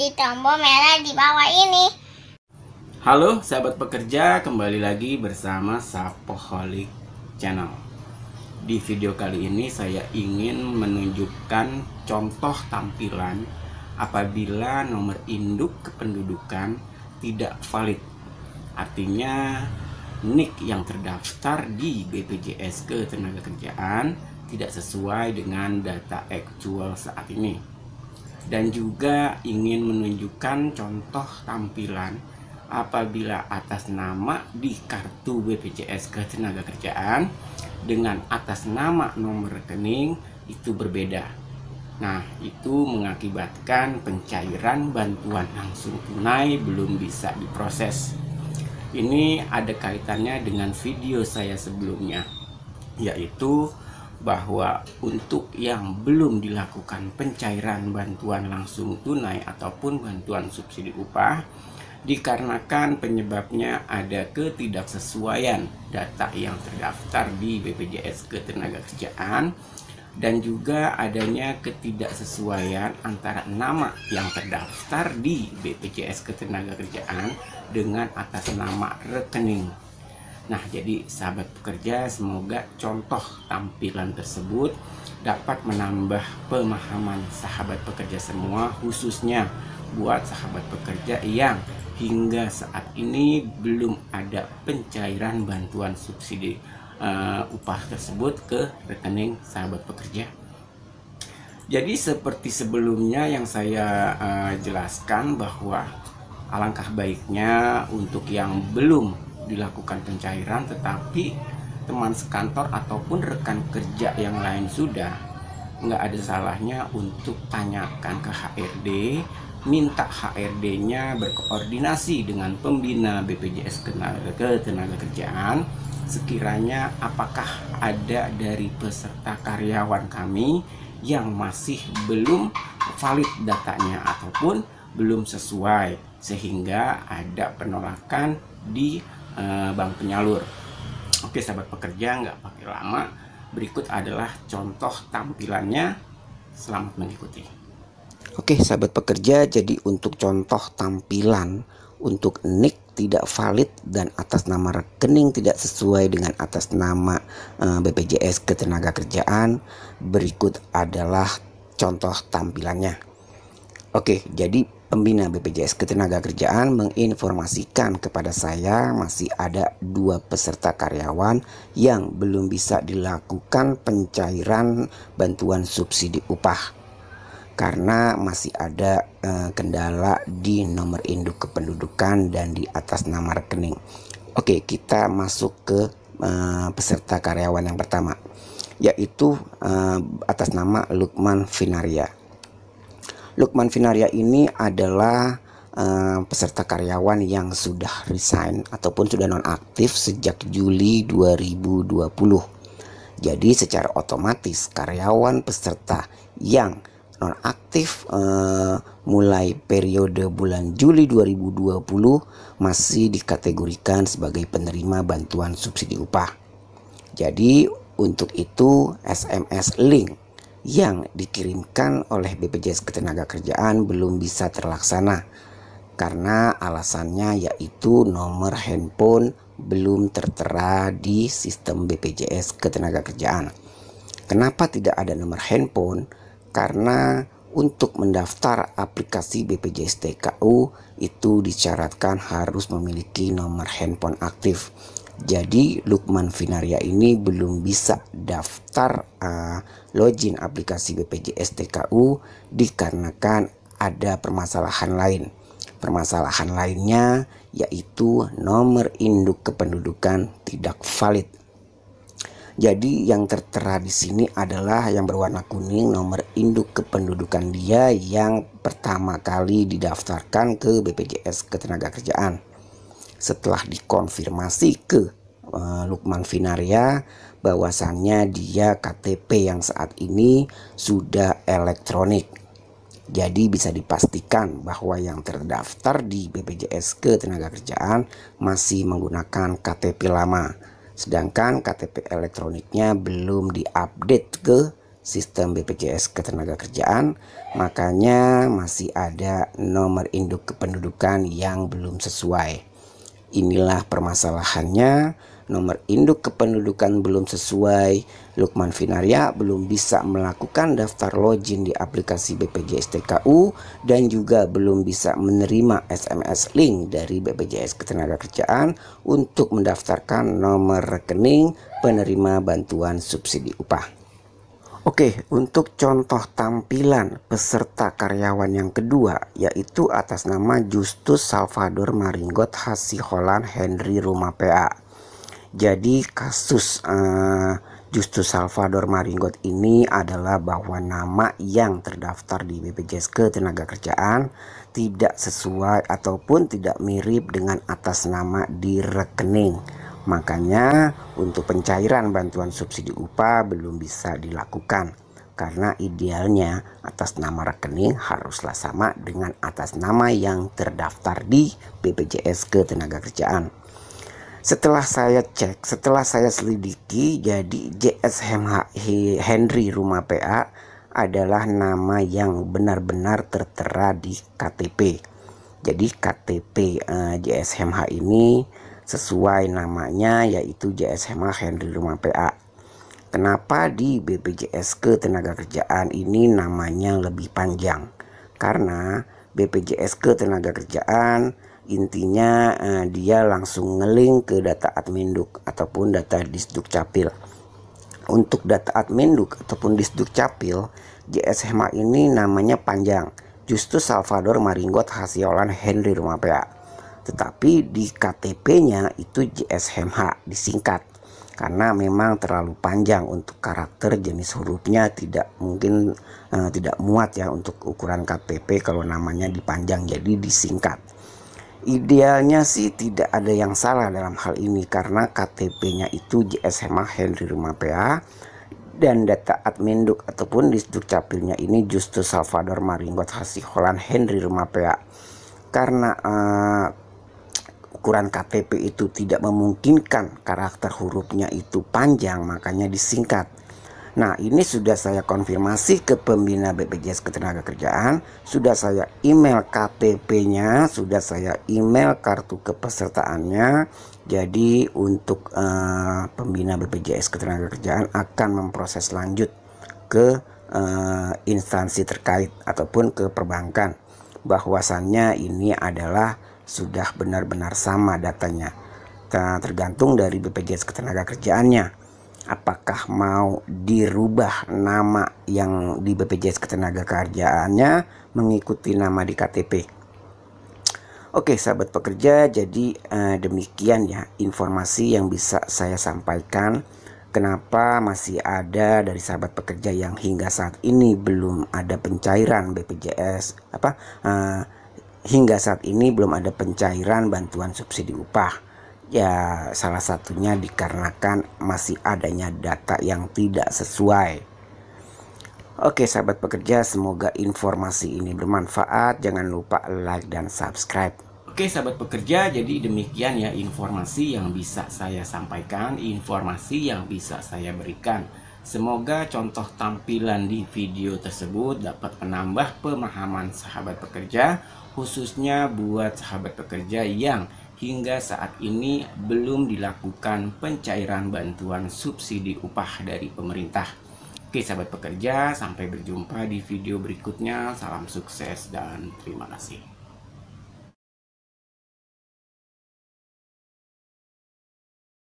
di tombol merah di bawah ini. Halo sahabat pekerja, kembali lagi bersama Sapoholic Channel. Di video kali ini saya ingin menunjukkan contoh tampilan apabila nomor induk kependudukan tidak valid. Artinya NIK yang terdaftar di BPJS Ketenagakerjaan tidak sesuai dengan data aktual saat ini. Dan juga ingin menunjukkan contoh tampilan apabila atas nama di kartu BPJS Ketenagakerjaan dengan atas nama nomor rekening itu berbeda. Nah, itu mengakibatkan pencairan bantuan langsung tunai belum bisa diproses. Ini ada kaitannya dengan video saya sebelumnya, yaitu bahwa untuk yang belum dilakukan pencairan bantuan langsung tunai ataupun bantuan subsidi upah, dikarenakan penyebabnya ada ketidaksesuaian data yang terdaftar di BPJS Ketenagakerjaan dan juga adanya ketidaksesuaian antara nama yang terdaftar di BPJS Ketenagakerjaan dengan atas nama rekening. Nah, jadi sahabat pekerja, semoga contoh tampilan tersebut dapat menambah pemahaman sahabat pekerja semua, khususnya buat sahabat pekerja yang hingga saat ini belum ada pencairan bantuan subsidi upah tersebut ke rekening sahabat pekerja. Jadi seperti sebelumnya yang saya jelaskan bahwa alangkah baiknya untuk yang belum dilakukan pencairan tetapi teman sekantor ataupun rekan kerja yang lain sudah, nggak ada salahnya untuk tanyakan ke HRD, minta HRD-nya berkoordinasi dengan pembina BPJS Ketenagakerjaan sekiranya apakah ada dari peserta karyawan kami yang masih belum valid datanya ataupun belum sesuai sehingga ada penolakan di bank penyalur. Oke sahabat pekerja, nggak pakai lama, berikut adalah contoh tampilannya. Selamat mengikuti. Oke sahabat pekerja, jadi untuk contoh tampilan untuk NIK tidak valid dan atas nama rekening tidak sesuai dengan atas nama BPJS Ketenagakerjaan, berikut adalah contoh tampilannya. Oke, jadi pembina BPJS Ketenagakerjaan menginformasikan kepada saya masih ada 2 peserta karyawan yang belum bisa dilakukan pencairan bantuan subsidi upah karena masih ada kendala di nomor induk kependudukan dan di atas nama rekening. Oke, kita masuk ke peserta karyawan yang pertama, yaitu atas nama Lukman Finaria. Lukman Finaria ini adalah peserta karyawan yang sudah resign ataupun sudah nonaktif sejak Juli 2020. Jadi secara otomatis karyawan peserta yang nonaktif mulai periode bulan Juli 2020 masih dikategorikan sebagai penerima bantuan subsidi upah. Jadi untuk itu SMS link yang dikirimkan oleh BPJS Ketenagakerjaan belum bisa terlaksana karena alasannya yaitu nomor handphone belum tertera di sistem BPJS Ketenagakerjaan. Kenapa tidak ada nomor handphone? Karena untuk mendaftar aplikasi BPJS TKU itu disyaratkan harus memiliki nomor handphone aktif. Jadi Lukman Finaria ini belum bisa daftar login aplikasi BPJS TKU dikarenakan ada permasalahan lain. Permasalahan lainnya yaitu nomor induk kependudukan tidak valid. Jadi yang tertera di sini adalah yang berwarna kuning, nomor induk kependudukan dia yang pertama kali didaftarkan ke BPJS Ketenagakerjaan. Setelah dikonfirmasi ke Lukman Finaria bahwasannya dia KTP yang saat ini sudah elektronik. Jadi bisa dipastikan bahwa yang terdaftar di BPJS Ketenagakerjaan masih menggunakan KTP lama. Sedangkan KTP elektroniknya belum diupdate ke sistem BPJS Ketenagakerjaan, makanya masih ada nomor induk kependudukan yang belum sesuai. Inilah permasalahannya, nomor induk kependudukan belum sesuai. Lukman Finaria belum bisa melakukan daftar login di aplikasi BPJS TKU dan juga belum bisa menerima SMS link dari BPJS Ketenagakerjaan untuk mendaftarkan nomor rekening penerima bantuan subsidi upah. Oke, untuk contoh tampilan peserta karyawan yang kedua, yaitu atas nama Justus Salvador Maringgot Hasiholan Henry Rumah PA. Jadi kasus Justus Salvador Maringgot ini adalah bahwa nama yang terdaftar di BPJS Ketenagakerjaan tidak sesuai ataupun tidak mirip dengan atas nama di rekening. Makanya untuk pencairan bantuan subsidi upah belum bisa dilakukan, karena idealnya atas nama rekening haruslah sama dengan atas nama yang terdaftar di BPJS Ketenagakerjaan. Setelah saya cek, setelah saya selidiki, jadi JSMH Henry Rumah PA adalah nama yang benar-benar tertera di KTP. Jadi KTP JSMH ini sesuai namanya, yaitu JSMH Henry Rumah PA. Kenapa di BPJS Ketenagakerjaan ini namanya lebih panjang? Karena BPJS Ketenagakerjaan intinya dia langsung ngelink ke data Adminduk ataupun data Disdukcapil. Untuk data Adminduk ataupun Disdukcapil, JSMH ini namanya panjang, Justus Salvador Maringgot Hasiholan Henry Rumah PA. Tetapi di KTP-nya itu JSMH disingkat, karena memang terlalu panjang untuk karakter jenis hurufnya, tidak mungkin tidak muat ya untuk ukuran KTP kalau namanya dipanjang, jadi disingkat. Idealnya sih tidak ada yang salah dalam hal ini, karena KTP-nya itu JSMH Henry Rumah PA dan data Adminduk ataupun Disdukcapilnya ini Justus Salvador Maringgot Hasiholan Henry Rumah PA. Karena ukuran KTP itu tidak memungkinkan karakter hurufnya itu panjang, makanya disingkat. Nah, ini sudah saya konfirmasi ke pembina BPJS Ketenagakerjaan, sudah saya email KTP-nya, sudah saya email kartu kepesertaannya. Jadi untuk pembina BPJS Ketenagakerjaan akan memproses lanjut ke instansi terkait ataupun ke perbankan, bahwasannya ini adalah sudah benar-benar sama datanya. Tergantung dari BPJS Ketenagakerjaannya, apakah mau dirubah nama yang di BPJS Ketenagakerjaannya mengikuti nama di KTP. Oke sahabat pekerja, jadi demikian ya informasi yang bisa saya sampaikan. Kenapa masih ada dari sahabat pekerja yang hingga saat ini belum ada pencairan BPJS hingga saat ini belum ada pencairan bantuan subsidi upah. Ya, salah satunya dikarenakan masih adanya data yang tidak sesuai. Oke sahabat pekerja, semoga informasi ini bermanfaat. Jangan lupa like dan subscribe. Oke sahabat pekerja, jadi demikian ya informasi yang bisa saya sampaikan, informasi yang bisa saya berikan. Semoga contoh tampilan di video tersebut dapat menambah pemahaman sahabat pekerja, khususnya buat sahabat pekerja yang hingga saat ini belum dilakukan pencairan bantuan subsidi upah dari pemerintah. Oke sahabat pekerja, sampai berjumpa di video berikutnya. Salam sukses dan terima kasih.